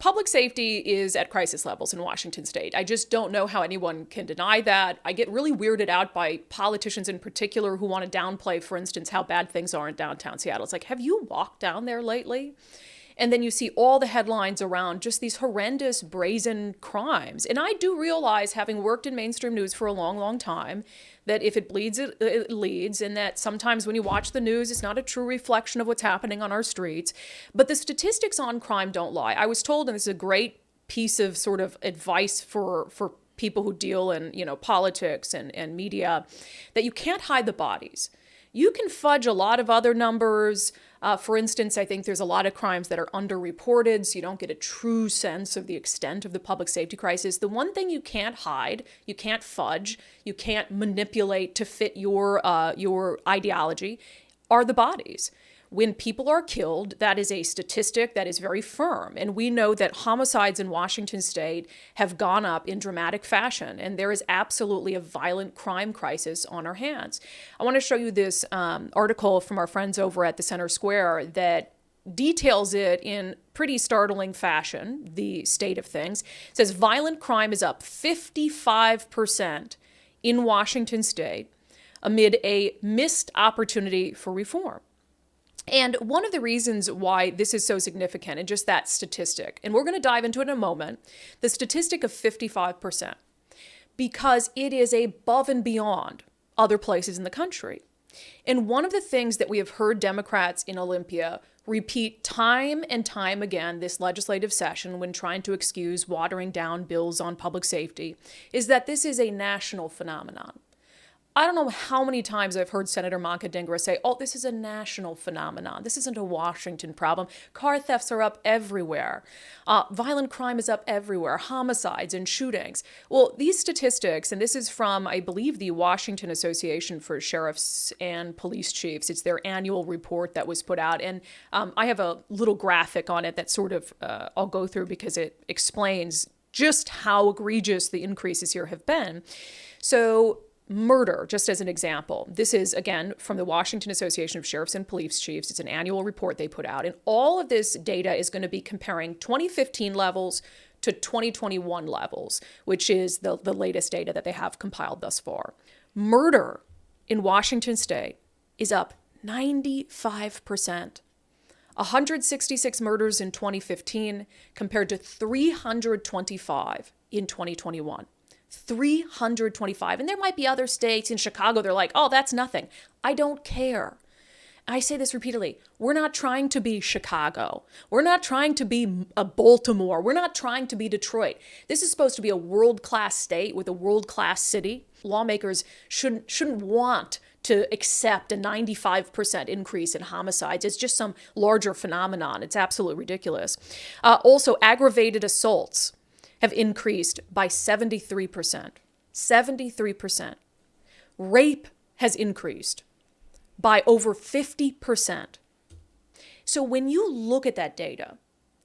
public safety is at crisis levels in Washington state. I just don't know how anyone can deny that. I get really weirded out by politicians in particular who want to downplay, for instance, how bad things are in downtown Seattle. It's like, have you walked down there lately? And then you see all the headlines around just these horrendous, brazen crimes. And I do realize, having worked in mainstream news for a long, long time, that if it bleeds, it leads, and that sometimes when you watch the news, it's not a true reflection of what's happening on our streets. But the statistics on crime don't lie. I was told, and this is a great piece of sort of advice for people who deal in, politics and media, that you can't hide the bodies. You can fudge a lot of other numbers. For instance, I think there's a lot of crimes that are underreported, so you don't get a true sense of the extent of the public safety crisis. The one thing you can't hide, you can't fudge, you can't manipulate to fit your ideology, are the bodies. When people are killed, that is a statistic that is very firm. And we know that homicides in Washington state have gone up in dramatic fashion. And there is absolutely a violent crime crisis on our hands. I want to show you this article from our friends over at the Center Square that details it in pretty startling fashion, the state of things. It says violent crime is up 55% in Washington state amid a missed opportunity for reform. And one of the reasons why this is so significant, and just that statistic, and we're going to dive into it in a moment, the statistic of 55%, because it is above and beyond other places in the country. And one of the things that we have heard Democrats in Olympia repeat time and time again this legislative session when trying to excuse watering down bills on public safety is that this is a national phenomenon. I don't know how many times I've heard Senator Manka Dhingra say, oh, this is a national phenomenon. This isn't a Washington problem. Car thefts are up everywhere. Violent crime is up everywhere. Homicides and shootings. Well, these statistics, and this is from, I believe, the Washington Association for Sheriffs and Police Chiefs. It's their annual report that was put out. And I have a little graphic on it that sort of I'll go through because it explains just how egregious the increases here have been. So, murder, just as an example. This is, again, from the Washington Association of Sheriffs and Police Chiefs. It's an annual report they put out. And all of this data is going to be comparing 2015 levels to 2021 levels, which is the latest data that they have compiled thus far. Murder in Washington state is up 95%. 166 murders in 2015 compared to 325 in 2021. 325. And there might be other states in Chicago, they're like, oh, that's nothing. I don't care. I say this repeatedly. We're not trying to be Chicago. We're not trying to be a Baltimore. We're not trying to be Detroit. This is supposed to be a world-class state with a world-class city. Lawmakers shouldn't want to accept a 95% increase in homicides. It's just some larger phenomenon. It's absolutely ridiculous. Also, aggravated assaults have increased by 73%. 73%. Rape has increased by over 50%. So when you look at that data,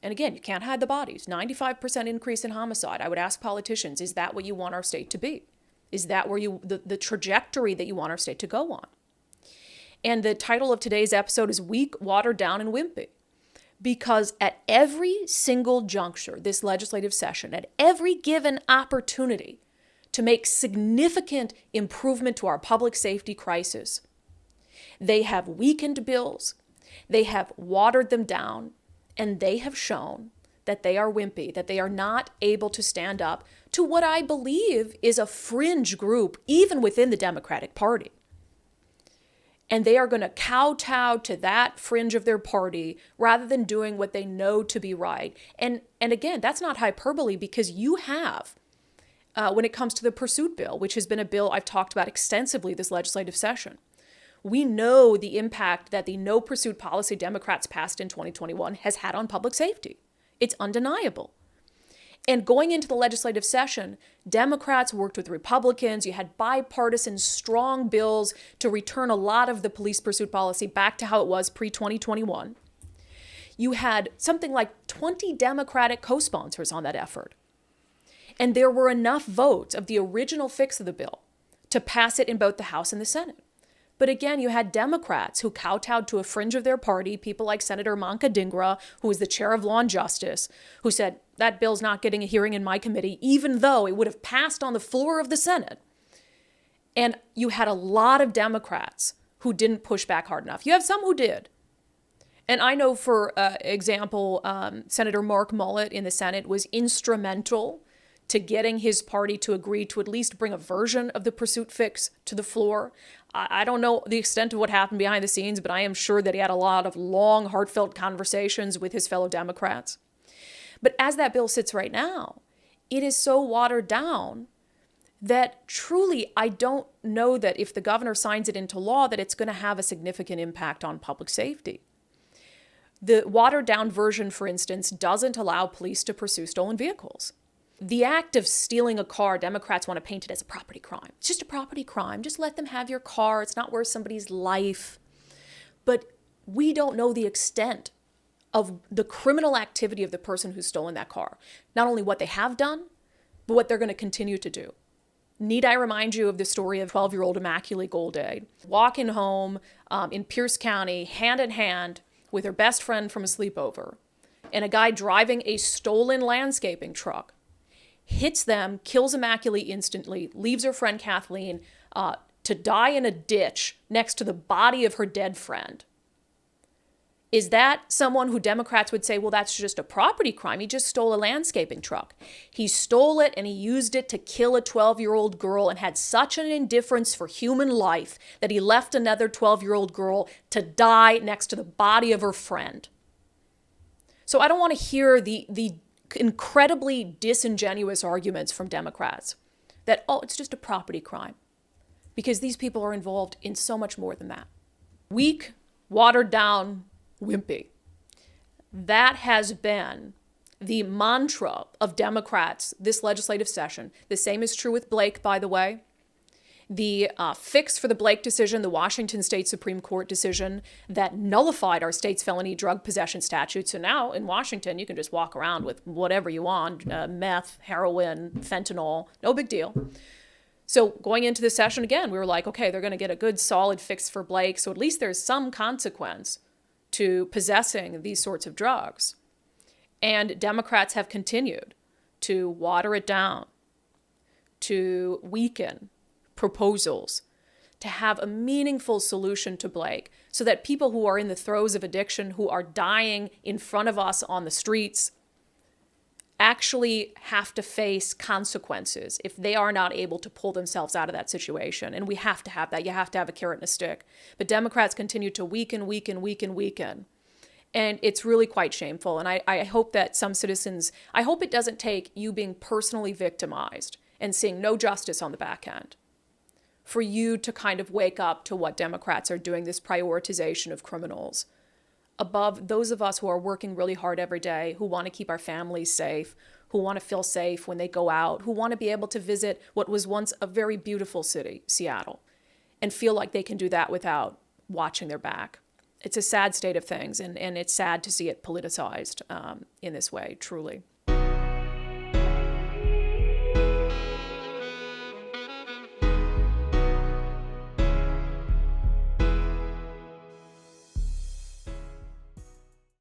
and again, you can't hide the bodies, 95% increase in homicide, I would ask politicians, is that what you want our state to be? Is that where the trajectory that you want our state to go on? And the title of today's episode is Weak, Watered Down, and Wimpy. Because at every single juncture, this legislative session, at every given opportunity to make significant improvement to our public safety crisis, they have weakened bills, they have watered them down, and they have shown that they are wimpy, that they are not able to stand up to what I believe is a fringe group, even within the Democratic Party. And they are going to kowtow to that fringe of their party rather than doing what they know to be right. And again, that's not hyperbole because you have, when it comes to the pursuit bill, which has been a bill I've talked about extensively this legislative session. We know the impact that the no pursuit policy Democrats passed in 2021 has had on public safety. It's undeniable. And going into the legislative session, Democrats worked with Republicans. You had bipartisan, strong bills to return a lot of the police pursuit policy back to how it was pre-2021. You had something like 20 Democratic co-sponsors on that effort. And there were enough votes of the original fix of the bill to pass it in both the House and the Senate. But again, you had Democrats who kowtowed to a fringe of their party, people like Senator Manka Dhingra, who was the chair of Law and Justice, who said, that bill's not getting a hearing in my committee, even though it would have passed on the floor of the Senate. And you had a lot of Democrats who didn't push back hard enough. You have some who did. And I know, for example, Senator Mark Mullet in the Senate was instrumental to getting his party to agree to at least bring a version of the pursuit fix to the floor. I don't know the extent of what happened behind the scenes, but I am sure that he had a lot of long, heartfelt conversations with his fellow Democrats. But as that bill sits right now, it is so watered down that truly I don't know that if the governor signs it into law that it's going to have a significant impact on public safety. The watered down version, for instance, doesn't allow police to pursue stolen vehicles. The act of stealing a car, Democrats want to paint it as a property crime. It's just a property crime. Just let them have your car. It's not worth somebody's life. But we don't know the extent of the criminal activity of the person who's stolen that car. Not only what they have done, but what they're going to continue to do. Need I remind you of the story of 12-year-old Immaculate Golday, walking home in Pierce County, hand in hand with her best friend from a sleepover, and a guy driving a stolen landscaping truck hits them, kills Immaculate instantly, leaves her friend Kathleen to die in a ditch next to the body of her dead friend. Is that someone who Democrats would say, well, that's just a property crime? He just stole a landscaping truck. He stole it and he used it to kill a 12-year-old girl and had such an indifference for human life that he left another 12-year-old girl to die next to the body of her friend. So I don't want to hear the incredibly disingenuous arguments from Democrats that, oh, it's just a property crime, because these people are involved in so much more than that. Weak, watered down, wimpy. That has been the mantra of Democrats this legislative session. The same is true with Blake, by the way. The fix for the Blake decision, the Washington State Supreme Court decision that nullified our state's felony drug possession statute. So now in Washington, you can just walk around with whatever you want, meth, heroin, fentanyl, no big deal. So going into this session again, we were like, okay, they're going to get a good solid fix for Blake. So at least there's some consequence to possessing these sorts of drugs. And Democrats have continued to water it down, to weaken proposals, to have a meaningful solution to Blake so that people who are in the throes of addiction, who are dying in front of us on the streets, actually have to face consequences if they are not able to pull themselves out of that situation. And we have to have that. You have to have a carrot and a stick. But Democrats continue to weaken. And it's really quite shameful. And I hope that some citizens, I hope it doesn't take you being personally victimized and seeing no justice on the back end for you to kind of wake up to what Democrats are doing, this prioritization of criminals above those of us who are working really hard every day, who want to keep our families safe, who want to feel safe when they go out, who want to be able to visit what was once a very beautiful city, Seattle, and feel like they can do that without watching their back. It's a sad state of things, and it's sad to see it politicized in this way, truly.